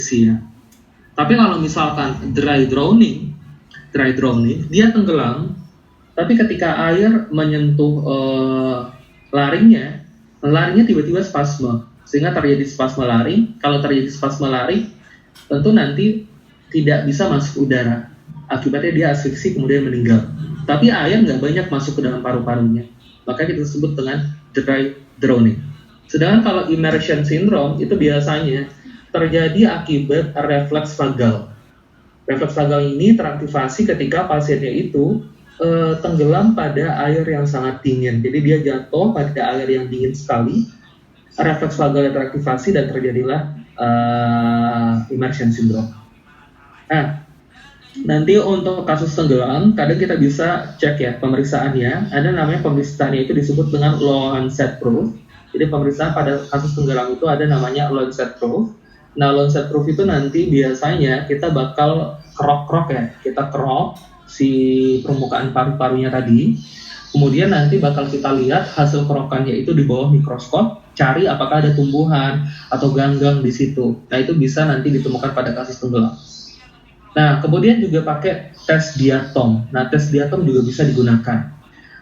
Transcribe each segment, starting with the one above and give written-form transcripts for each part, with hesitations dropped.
ya. Tapi kalau misalkan dry drowning dia tenggelam, tapi ketika air menyentuh laringnya tiba-tiba spasme, sehingga terjadi spasme laring. Kalau terjadi spasme laring, tentu nanti tidak bisa masuk udara. Akibatnya dia asfiksi kemudian meninggal. Tapi air nggak banyak masuk ke dalam paru-parunya, maka kita sebut dengan dry drowning. Sedangkan kalau immersion syndrome itu biasanya terjadi akibat refleks vagal. Refleks vagal ini teraktivasi ketika pasiennya itu tenggelam pada air yang sangat dingin. Jadi dia jatuh pada air yang dingin sekali, refleks vagalnya teraktivasi dan terjadilah immersion syndrome. Nah, nanti untuk kasus tenggelam, kadang kita bisa cek ya pemeriksaannya. Ada namanya pemeriksaannya itu disebut dengan low onset proof. Jadi pemeriksaan pada kasus tenggelam itu ada namanya low onset proof. Nah, low onset proof itu nanti biasanya kita bakal kerok ya. Kita kerok si permukaan paru-parunya tadi. Kemudian nanti bakal kita lihat hasil kerokannya itu di bawah mikroskop, cari apakah ada tumbuhan atau ganggang di situ. Nah, itu bisa nanti ditemukan pada kasus tenggelam. Nah, kemudian juga pakai tes diatom. Nah, tes diatom juga bisa digunakan.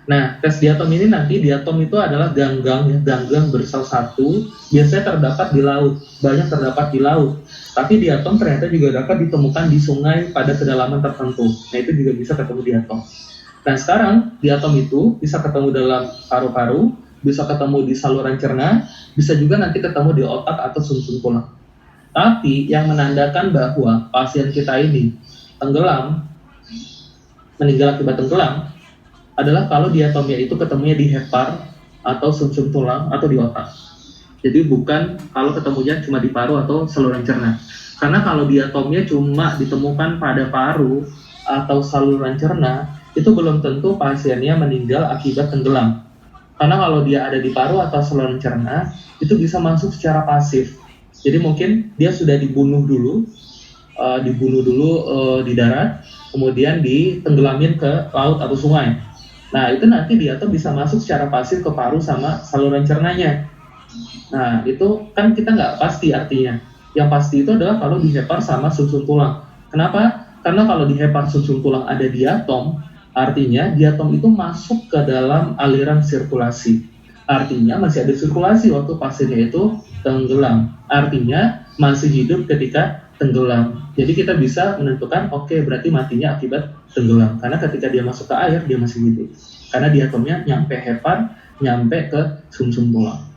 Nah, tes diatom ini nanti diatom itu adalah ganggang bersel satu, biasanya terdapat di laut, banyak terdapat di laut. Tapi diatom ternyata juga dapat ditemukan di sungai pada kedalaman tertentu. Nah, itu juga bisa ketemu diatom. Nah, sekarang diatom itu bisa ketemu dalam paru-paru, bisa ketemu di saluran cerna, bisa juga nanti ketemu di otak atau sumsum tulang. Tapi yang menandakan bahwa pasien kita ini tenggelam, meninggal akibat tenggelam, adalah kalau diatomnya itu ketemunya di hepar atau sumsum tulang atau di otak. Jadi bukan kalau ketemunya cuma di paru atau saluran cerna. Karena kalau diatomnya cuma ditemukan pada paru atau saluran cerna, itu belum tentu pasiennya meninggal akibat tenggelam. Karena kalau dia ada di paru atau saluran cerna, itu bisa masuk secara pasif. Jadi mungkin dia sudah dibunuh dulu di darat, kemudian ditenggelamin ke laut atau sungai. Nah, itu nanti dia tuh bisa masuk secara pasif ke paru sama saluran cernanya. Nah, itu kan kita nggak pasti artinya. Yang pasti itu adalah kalau di hepar sama sumsum tulang. Kenapa? Karena kalau di hepar sumsum tulang ada diatom, artinya diatom itu masuk ke dalam aliran sirkulasi. Artinya masih ada sirkulasi waktu pasiennya itu tenggelam. Artinya masih hidup ketika tenggelam. Jadi kita bisa menentukan, oke, berarti matinya akibat tenggelam. Karena ketika dia masuk ke air, dia masih hidup. Karena diatomnya nyampe hepar, nyampe ke sumsum tulang.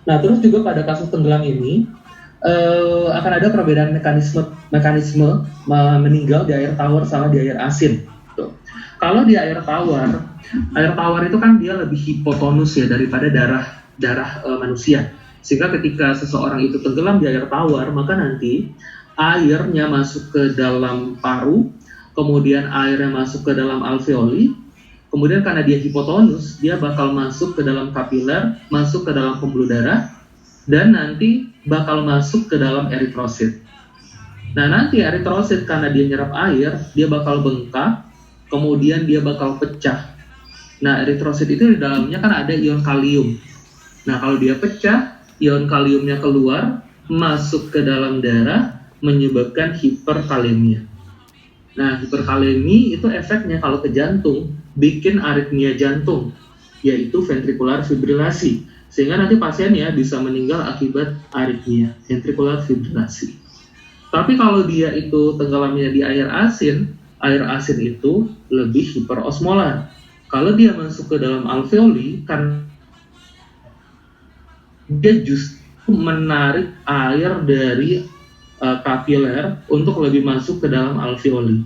Nah, terus juga pada kasus tenggelam ini, akan ada perbedaan mekanisme meninggal di air tawar sama di air asin. Tuh. Kalau di air tawar itu kan dia lebih hipotonus ya daripada darah manusia. Sehingga ketika seseorang itu tenggelam di air tawar, maka nanti airnya masuk ke dalam paru, kemudian airnya masuk ke dalam alveoli, kemudian karena dia hipotonus, dia bakal masuk ke dalam kapiler, masuk ke dalam pembuluh darah, dan nanti bakal masuk ke dalam eritrosit. Nah, nanti eritrosit karena dia nyerap air, dia bakal bengkak, kemudian dia bakal pecah. Nah, eritrosit itu di dalamnya kan ada ion kalium. Nah, kalau dia pecah, ion kaliumnya keluar, masuk ke dalam darah, menyebabkan hiperkalemia. Nah, hiperkalemi itu efeknya kalau ke jantung, bikin aritmia jantung, yaitu ventricular fibrilasi. Sehingga nanti pasiennya bisa meninggal akibat aritmia, ventricular fibrilasi. Tapi kalau dia itu tenggelamnya di air asin itu lebih hiperosmolar. Kalau dia masuk ke dalam alveoli, kan dia justru menarik air dari kapiler untuk lebih masuk ke dalam alveoli.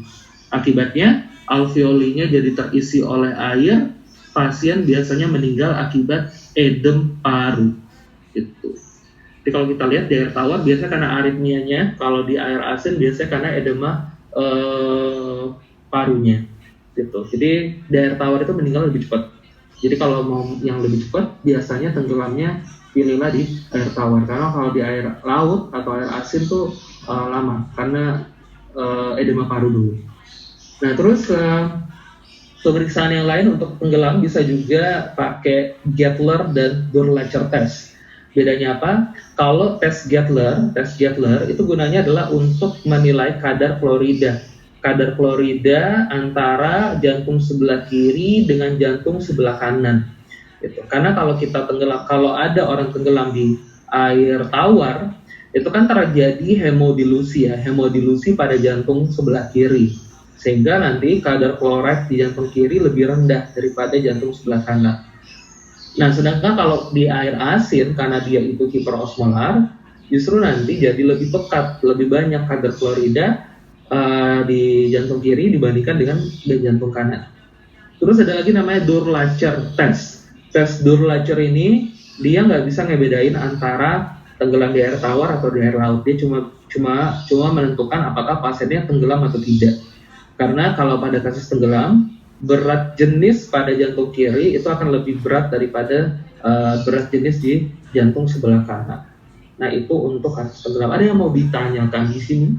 Akibatnya alveolinya jadi terisi oleh air, pasien biasanya meninggal akibat edem paru. Gitu. Jadi kalau kita lihat di air tawar biasanya karena aritmianya, kalau di air asin biasanya karena edema parunya. Gitu. Jadi di air tawar itu meninggal lebih cepat. Jadi kalau mau yang lebih cepat, biasanya tenggelamnya pilihlah di air tawar. Karena kalau di air laut atau air asin tuh lama, karena edema paru dulu. Nah, terus pemeriksaan yang lain untuk tenggelam bisa juga pakai Gettler dan Durlacher test. Bedanya apa? Kalau tes Gettler itu gunanya adalah untuk menilai kadar klorida. Kadar klorida antara jantung sebelah kiri dengan jantung sebelah kanan. Gitu. Karena kalau kita tenggelam, kalau ada orang tenggelam di air tawar, itu kan terjadi hemodilusi pada jantung sebelah kiri. Sehingga nanti kadar klorid di jantung kiri lebih rendah daripada jantung sebelah kanan. Nah, sedangkan kalau di air asin, karena dia itu hiperosmolar, justru nanti jadi lebih pekat, lebih banyak kadar klorida di jantung kiri dibandingkan dengan di jantung kanan. Terus ada lagi namanya Durlacher test. Tes Durlacher ini dia nggak bisa ngebedain antara tenggelam di air tawar atau di air laut. Dia cuma menentukan apakah pasiennya tenggelam atau tidak. Karena kalau pada kasus tenggelam, berat jenis pada jantung kiri itu akan lebih berat daripada berat jenis di jantung sebelah kanan. Nah, itu untuk kasus tenggelam. Ada yang mau ditanyakan di sini?